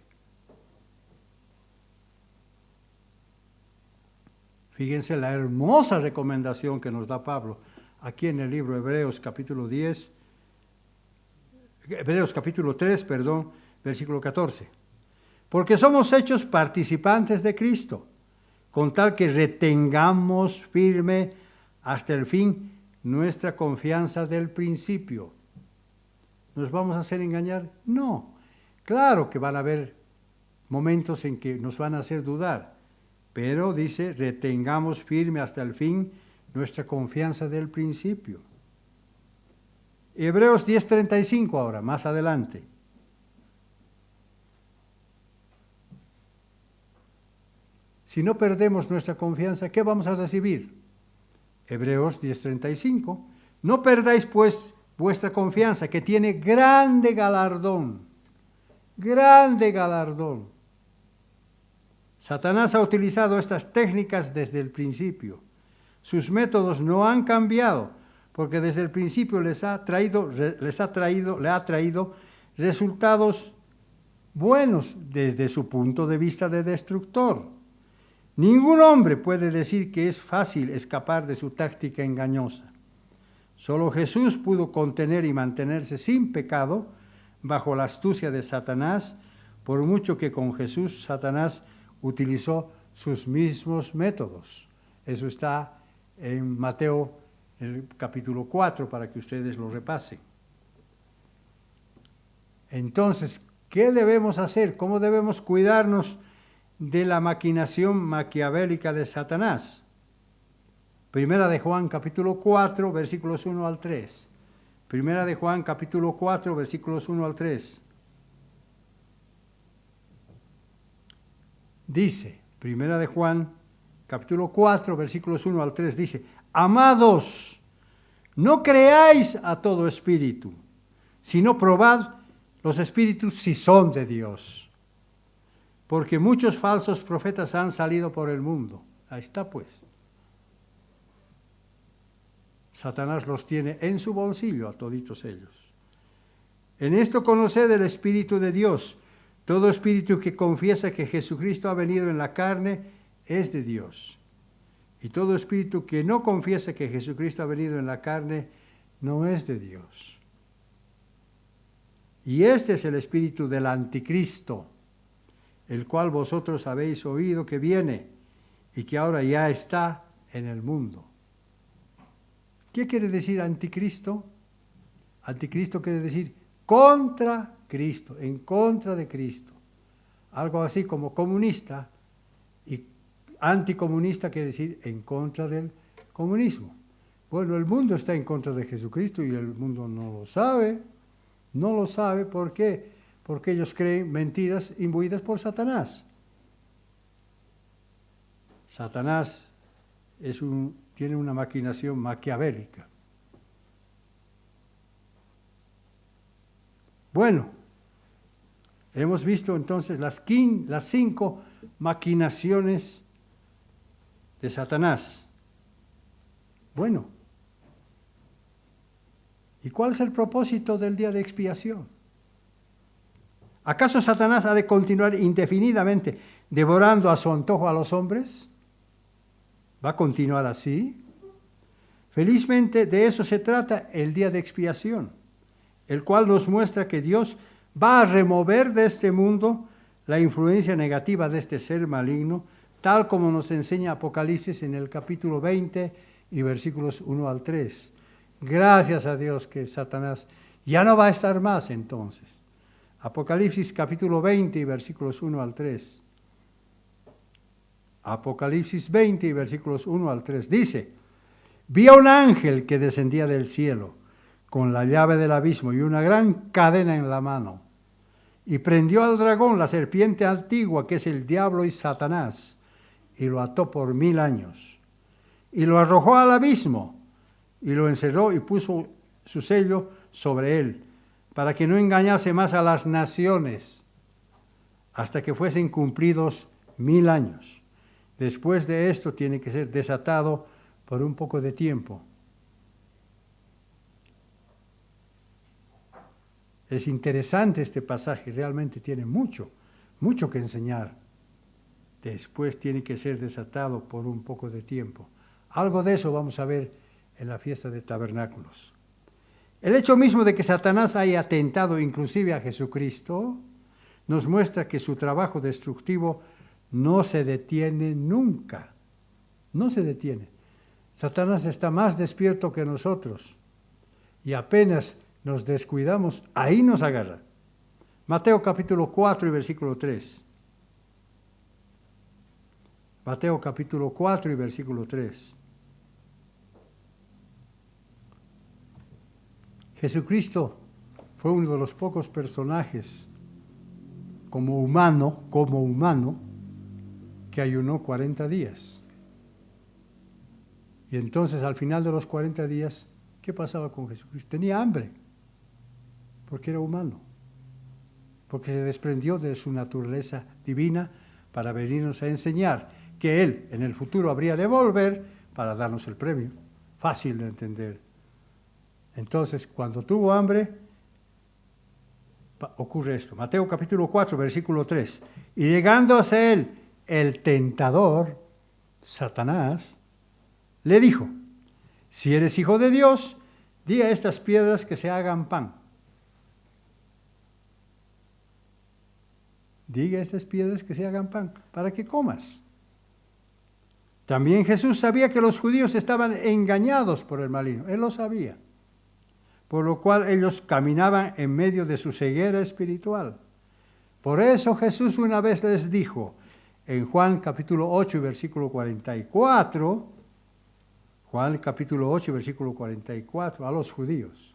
Fíjense la hermosa recomendación que nos da Pablo aquí en el libro Hebreos capítulo 10, Hebreos capítulo 3, versículo 14. Porque somos hechos participantes de Cristo, con tal que retengamos firme hasta el fin nuestra confianza del principio. ¿Nos vamos a hacer engañar? No. Claro que van a haber momentos en que nos van a hacer dudar, pero dice, retengamos firme hasta el fin nuestra confianza del principio. Hebreos 10:35 ahora, más adelante. Si no perdemos nuestra confianza, ¿qué vamos a recibir? Hebreos 10:35. No perdáis pues vuestra confianza, que tiene grande galardón. Grande galardón. Satanás ha utilizado estas técnicas desde el principio. Sus métodos no han cambiado, porque desde el principio le ha traído resultados buenos desde su punto de vista de destructor. Ningún hombre puede decir que es fácil escapar de su táctica engañosa. Solo Jesús pudo contener y mantenerse sin pecado bajo la astucia de Satanás, por mucho que con Jesús Satanás utilizó sus mismos métodos. Eso está en Mateo, el capítulo 4, para que ustedes lo repasen. Entonces, ¿qué debemos hacer? ¿Cómo debemos cuidarnos de la maquinación maquiavélica de Satanás? Primera de Juan, capítulo 4, versículos 1 al 3. Primera de Juan, capítulo 4, versículos 1 al 3. Dice, Primera de Juan, capítulo 4, versículos 1 al 3, dice, amados, no creáis a todo espíritu, sino probad los espíritus si son de Dios. Porque muchos falsos profetas han salido por el mundo. Ahí está pues. Satanás los tiene en su bolsillo a toditos ellos. En esto conoced el Espíritu de Dios. Todo espíritu que confiesa que Jesucristo ha venido en la carne es de Dios. Y todo espíritu que no confiesa que Jesucristo ha venido en la carne no es de Dios. Y este es el espíritu del anticristo, el cual vosotros habéis oído que viene y que ahora ya está en el mundo. ¿Qué quiere decir anticristo? Anticristo quiere decir contra Cristo, en contra de Cristo. Algo así como comunista, y anticomunista quiere decir en contra del comunismo. Bueno, el mundo está en contra de Jesucristo y el mundo no lo sabe. No lo sabe, ¿por qué? Porque ellos creen mentiras imbuidas por Satanás. Satanás tiene una maquinación maquiavélica. Bueno, hemos visto entonces las 5 maquinaciones de Satanás. Bueno, ¿y cuál es el propósito del día de expiación? ¿Acaso Satanás ha de continuar indefinidamente devorando a su antojo a los hombres? ¿Va a continuar así? Felizmente de eso se trata el día de expiación, el cual nos muestra que Dios va a remover de este mundo la influencia negativa de este ser maligno, tal como nos enseña Apocalipsis en el capítulo 20 y versículos 1 al 3. Gracias a Dios que Satanás ya no va a estar más entonces. Apocalipsis capítulo 20 y versículos 1 al 3. Apocalipsis 20 y versículos 1 al 3. Dice, vi a un ángel que descendía del cielo con la llave del abismo y una gran cadena en la mano. Y prendió al dragón, la serpiente antigua, que es el diablo y Satanás, y lo ató por 1000 años. Y lo arrojó al abismo, y lo encerró y puso su sello sobre él, para que no engañase más a las naciones, hasta que fuesen cumplidos 1000 años. Después de esto tiene que ser desatado por un poco de tiempo. Es interesante este pasaje, realmente tiene mucho que enseñar. Después tiene que ser desatado por un poco de tiempo. Algo de eso vamos a ver en la fiesta de tabernáculos. El hecho mismo de que Satanás haya atentado inclusive a Jesucristo nos muestra que su trabajo destructivo no se detiene nunca. No se detiene. Satanás está más despierto que nosotros y apenas nos descuidamos, ahí nos agarra. Mateo capítulo 4 y versículo 3. Mateo capítulo 4 y versículo 3. Jesucristo fue uno de los pocos personajes como humano, que ayunó 40 días. Y entonces al final de los 40 días, ¿qué pasaba con Jesucristo? Tenía hambre, porque era humano, porque se desprendió de su naturaleza divina para venirnos a enseñar que Él en el futuro habría de volver para darnos el premio. Fácil de entender. Entonces, cuando tuvo hambre, ocurre esto. Mateo capítulo 4, versículo 3. Y llegando hacia Él, el tentador, Satanás, le dijo, si eres hijo de Dios, di a estas piedras que se hagan pan. Diga a estas piedras que se hagan pan, para que comas. También Jesús sabía que los judíos estaban engañados por el maligno. Él lo sabía. Por lo cual ellos caminaban en medio de su ceguera espiritual. Por eso Jesús una vez les dijo, en Juan capítulo 8 y versículo 44, Juan capítulo 8 y versículo 44, a los judíos.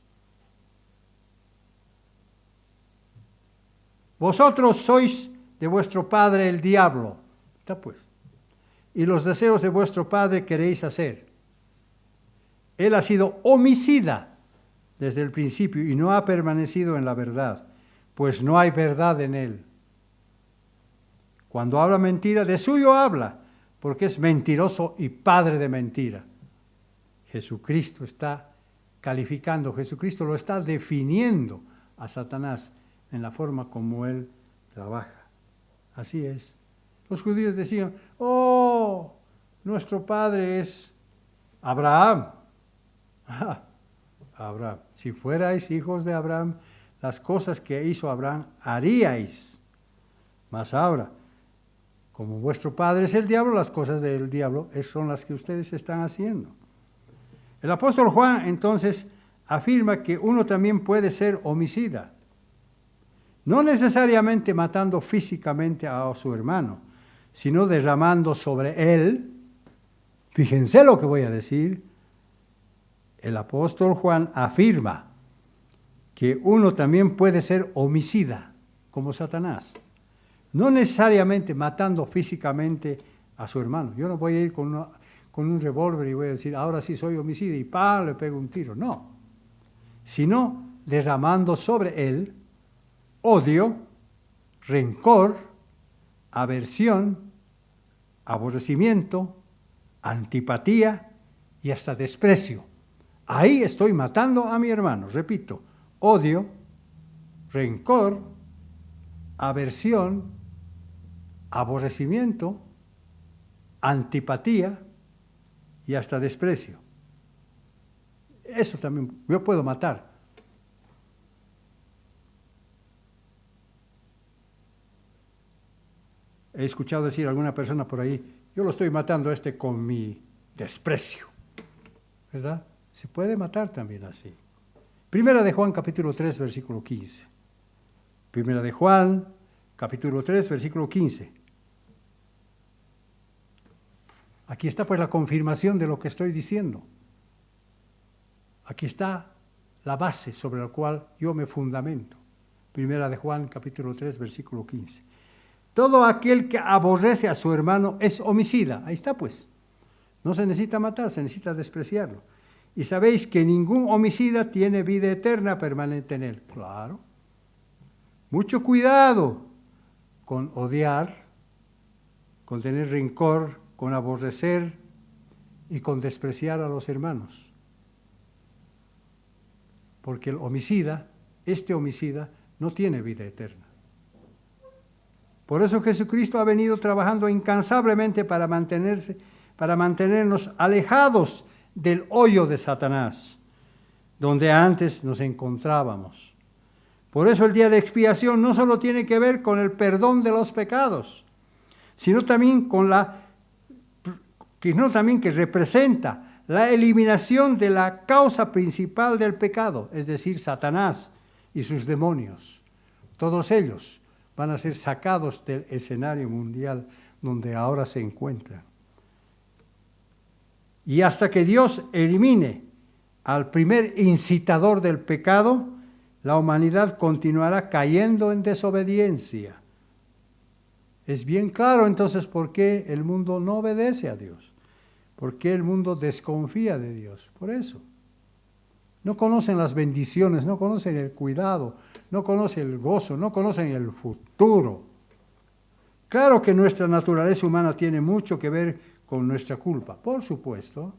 Vosotros sois de vuestro padre el diablo. Está pues. Y los deseos de vuestro padre queréis hacer. Él ha sido homicida desde el principio y no ha permanecido en la verdad, pues no hay verdad en él. Cuando habla mentira, de suyo habla, porque es mentiroso y padre de mentira. Jesucristo está calificando, Jesucristo lo está definiendo a Satanás en la forma como él trabaja. Así es. Los judíos decían, oh, nuestro padre es Abraham. Abraham. Si fuerais hijos de Abraham, las cosas que hizo Abraham haríais. Mas ahora, como vuestro padre es el diablo, las cosas del diablo son las que ustedes están haciendo. El apóstol Juan, entonces, afirma que uno también puede ser homicida. No necesariamente matando físicamente a su hermano, sino derramando sobre él, fíjense lo que voy a decir, el apóstol Juan afirma que uno también puede ser homicida, como Satanás. No necesariamente matando físicamente a su hermano. Yo no voy a ir con un revólver y voy a decir, ahora sí soy homicida y ¡pam!, le pego un tiro. No. Sino derramando sobre él odio, rencor, aversión, aborrecimiento, antipatía y hasta desprecio. Ahí estoy matando a mi hermano. Repito, odio, rencor, aversión, aborrecimiento, antipatía y hasta desprecio. Eso también yo puedo matar. He escuchado decir a alguna persona por ahí, yo lo estoy matando a este con mi desprecio. ¿Verdad? Se puede matar también así. Primera de Juan, capítulo 3, versículo 15. Primera de Juan, capítulo 3, versículo 15. Aquí está pues la confirmación de lo que estoy diciendo. Aquí está la base sobre la cual yo me fundamento. Primera de Juan, capítulo 3, versículo 15. Todo aquel que aborrece a su hermano es homicida. Ahí está pues. No se necesita matar, se necesita despreciarlo. Y sabéis que ningún homicida tiene vida eterna permanente en él. Claro. Mucho cuidado con odiar, con tener rencor, con aborrecer y con despreciar a los hermanos. Porque el homicida, este homicida, no tiene vida eterna. Por eso Jesucristo ha venido trabajando incansablemente para mantenernos alejados del hoyo de Satanás, donde antes nos encontrábamos. Por eso el día de expiación no solo tiene que ver con el perdón de los pecados, sino también que representa la eliminación de la causa principal del pecado, es decir, Satanás y sus demonios. Todos ellos van a ser sacados del escenario mundial donde ahora se encuentran. Y hasta que Dios elimine al primer incitador del pecado, la humanidad continuará cayendo en desobediencia. Es bien claro entonces por qué el mundo no obedece a Dios, por qué el mundo desconfía de Dios. Por eso. No conocen las bendiciones, no conocen el cuidado, no conocen el gozo, no conocen el futuro. Claro que nuestra naturaleza humana tiene mucho que ver con nuestra culpa, por supuesto.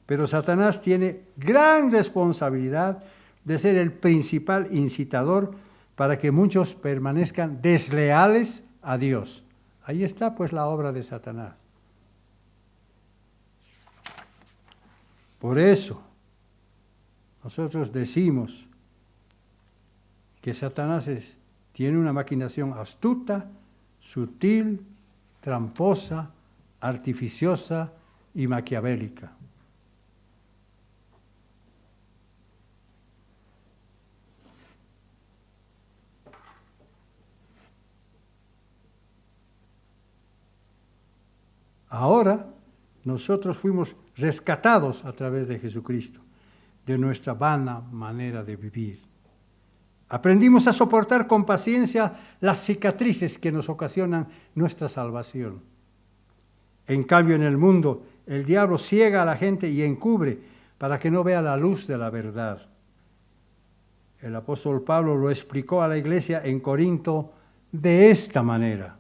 Pero Satanás tiene gran responsabilidad de ser el principal incitador para que muchos permanezcan desleales a Dios. Ahí está pues la obra de Satanás. Por eso, nosotros decimos que Satanás tiene una maquinación astuta, sutil, tramposa, artificiosa y maquiavélica. Ahora, nosotros fuimos rescatados a través de Jesucristo, de nuestra vana manera de vivir. Aprendimos a soportar con paciencia las cicatrices que nos ocasionan nuestra salvación. En cambio, en el mundo, el diablo ciega a la gente y encubre para que no vea la luz de la verdad. El apóstol Pablo lo explicó a la iglesia en Corinto de esta manera.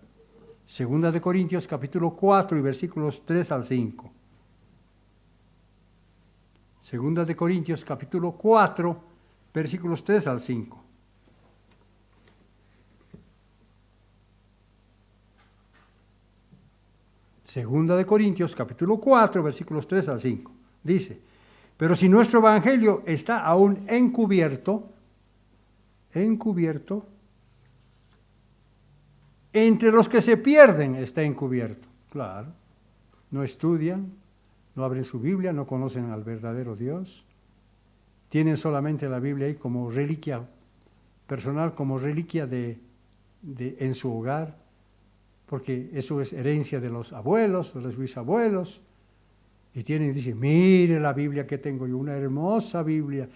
Segunda de Corintios, capítulo 4 y versículos 3 al 5. Segunda de Corintios, capítulo 4, versículos 3 al 5. Segunda de Corintios, capítulo 4, versículos 3 al 5. Dice, pero si nuestro evangelio está aún encubierto, entre los que se pierden está encubierto. Claro, no estudian, no abren su Biblia, no conocen al verdadero Dios. Tienen solamente la Biblia ahí como reliquia personal, como reliquia en su hogar, porque eso es herencia de los abuelos, de los bisabuelos. Y dicen, mire la Biblia que tengo yo, una hermosa Biblia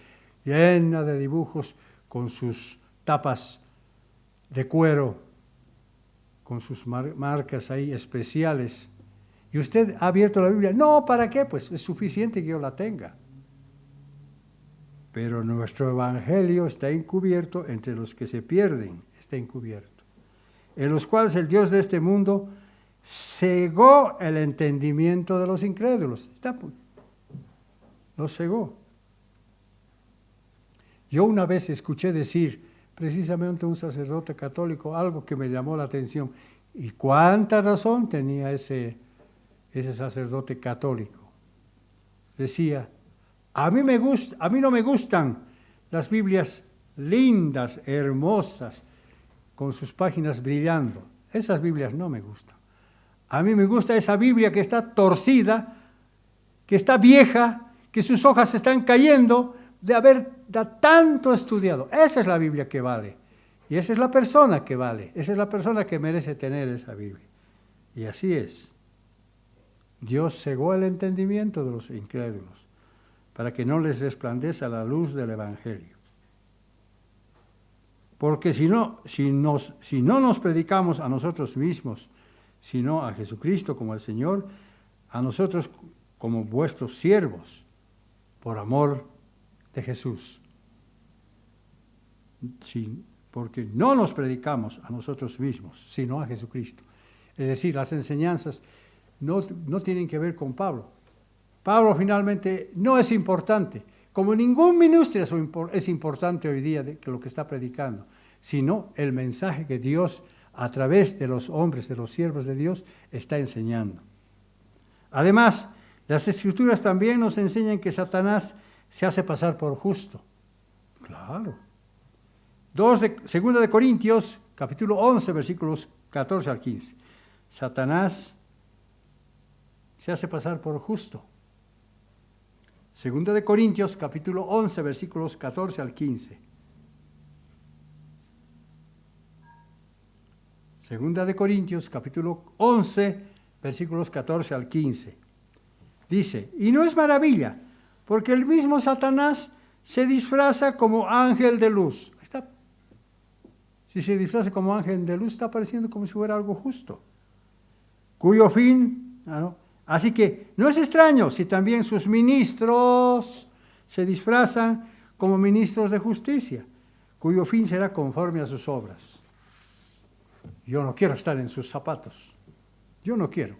llena de dibujos con sus tapas de cuero, con sus marcas ahí especiales. ¿Y usted ha abierto la Biblia? No, ¿para qué? Pues es suficiente que yo la tenga. Pero nuestro evangelio está encubierto entre los que se pierden, está encubierto, en los cuales el Dios de este mundo cegó el entendimiento de los incrédulos. Los cegó. Yo una vez escuché decir, precisamente un sacerdote católico, algo que me llamó la atención. ¿Y cuánta razón tenía ese sacerdote católico? Decía, a mí no me gustan las Biblias lindas, hermosas, con sus páginas brillando. Esas Biblias no me gustan. A mí me gusta esa Biblia que está torcida, que está vieja, que sus hojas están cayendo de haber tanto estudiado. Esa es la Biblia que vale. Y esa es la persona que vale. Esa es la persona que merece tener esa Biblia. Y así es. Dios cegó el entendimiento de los incrédulos para que no les resplandezca la luz del Evangelio. Porque si no nos predicamos a nosotros mismos, sino a Jesucristo como el Señor, a nosotros como vuestros siervos, por amor de Jesús. Sí, porque no nos predicamos a nosotros mismos, sino a Jesucristo. Es decir, las enseñanzas no tienen que ver con Pablo. Pablo finalmente no es importante, como ningún ministro es importante hoy día de lo que está predicando, sino el mensaje que Dios, a través de los hombres, de los siervos de Dios, está enseñando. Además, las Escrituras también nos enseñan que Satanás se hace pasar por justo. Claro. 2 de Corintios, capítulo 11, versículos 14 al 15. Satanás se hace pasar por justo. Segunda de Corintios, capítulo 11, versículos 14 al 15. Segunda de Corintios, capítulo 11, versículos 14 al 15. Dice, y no es maravilla, porque el mismo Satanás se disfraza como ángel de luz. Ahí está. Si se disfraza como ángel de luz, está pareciendo como si fuera algo justo. Cuyo fin, ¿no? Así que no es extraño si también sus ministros se disfrazan como ministros de justicia, cuyo fin será conforme a sus obras. Yo no quiero estar en sus zapatos. Yo no quiero.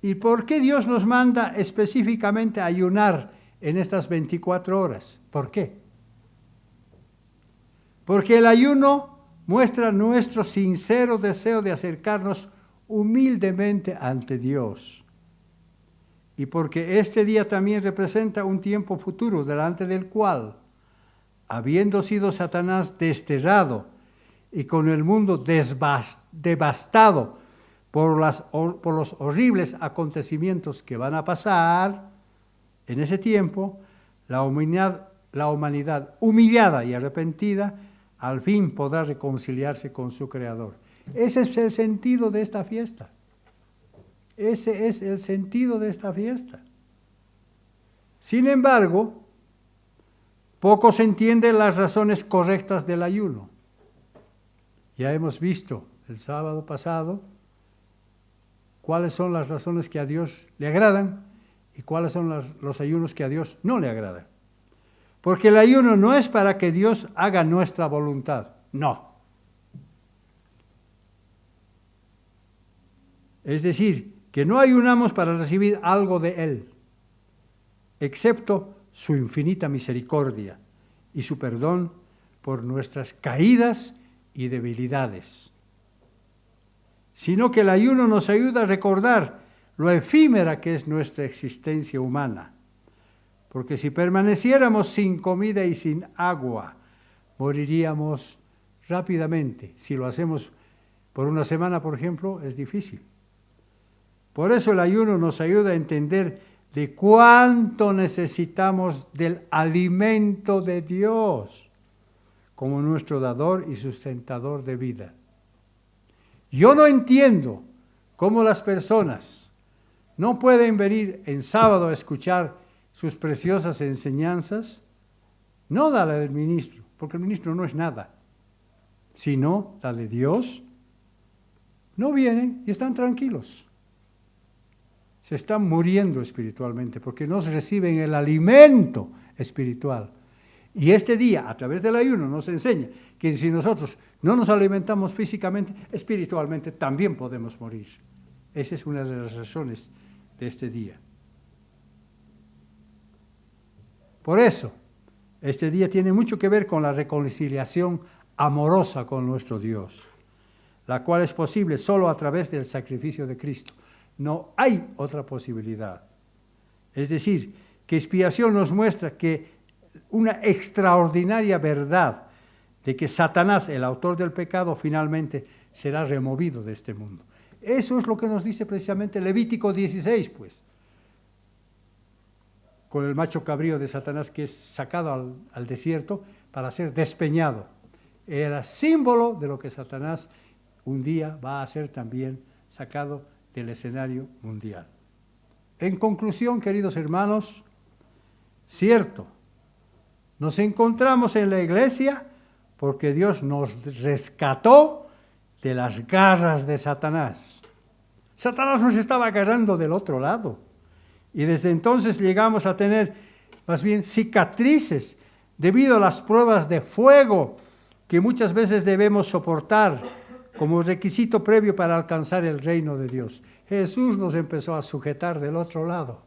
¿Y por qué Dios nos manda específicamente a ayunar en estas 24 horas? ¿Por qué? Porque el ayuno muestra nuestro sincero deseo de acercarnos humildemente ante Dios. Y porque este día también representa un tiempo futuro delante del cual, habiendo sido Satanás desterrado y con el mundo devastado por los horribles acontecimientos que van a pasar en ese tiempo, la humanidad humillada y arrepentida al fin podrá reconciliarse con su Creador. Ese es el sentido de esta fiesta. Ese es el sentido de esta fiesta. Sin embargo, poco se entienden las razones correctas del ayuno. Ya hemos visto el sábado pasado cuáles son las razones que a Dios le agradan y cuáles son los ayunos que a Dios no le agradan. Porque el ayuno no es para que Dios haga nuestra voluntad, no. Es decir, que no ayunamos para recibir algo de Él, excepto su infinita misericordia y su perdón por nuestras caídas y debilidades. Sino que el ayuno nos ayuda a recordar lo efímera que es nuestra existencia humana. Porque si permaneciéramos sin comida y sin agua, moriríamos rápidamente. Si lo hacemos por una semana, por ejemplo, es difícil. Por eso el ayuno nos ayuda a entender de cuánto necesitamos del alimento de Dios como nuestro dador y sustentador de vida. Yo no entiendo cómo las personas no pueden venir en sábado a escuchar sus preciosas enseñanzas, no la del ministro, porque el ministro no es nada, sino la de Dios. No vienen y están tranquilos. Se están muriendo espiritualmente porque no reciben el alimento espiritual. Y este día, a través del ayuno, nos enseña que si nosotros no nos alimentamos físicamente, espiritualmente también podemos morir. Esa es una de las razones de este día. Por eso, este día tiene mucho que ver con la reconciliación amorosa con nuestro Dios, la cual es posible solo a través del sacrificio de Cristo. No hay otra posibilidad. Es decir, que expiación nos muestra que una extraordinaria verdad de que Satanás, el autor del pecado, finalmente será removido de este mundo. Eso es lo que nos dice precisamente Levítico 16, pues, con el macho cabrío de Satanás que es sacado al desierto para ser despeñado. Era símbolo de lo que Satanás un día va a ser también sacado del escenario mundial. En conclusión, queridos hermanos, cierto, nos encontramos en la iglesia porque Dios nos rescató de las garras de Satanás. Satanás nos estaba agarrando del otro lado. Y desde entonces llegamos a tener más bien cicatrices debido a las pruebas de fuego que muchas veces debemos soportar como requisito previo para alcanzar el reino de Dios. Jesús nos empezó a sujetar del otro lado.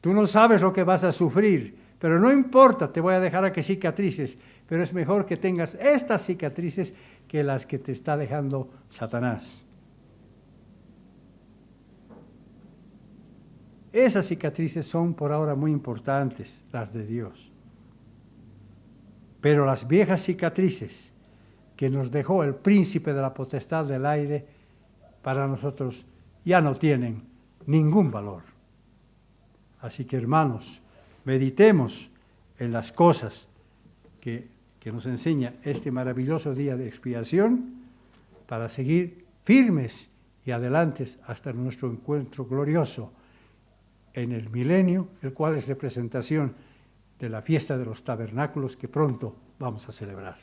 Tú no sabes lo que vas a sufrir, pero no importa, te voy a dejar aquí cicatrices, pero es mejor que tengas estas cicatrices que las que te está dejando Satanás. Esas cicatrices son por ahora muy importantes, las de Dios. Pero las viejas cicatrices que nos dejó el príncipe de la potestad del aire, para nosotros ya no tienen ningún valor. Así que, hermanos, meditemos en las cosas que nos enseña este maravilloso día de expiación para seguir firmes y adelantes hasta nuestro encuentro glorioso en el milenio, el cual es representación de la fiesta de los tabernáculos que pronto vamos a celebrar.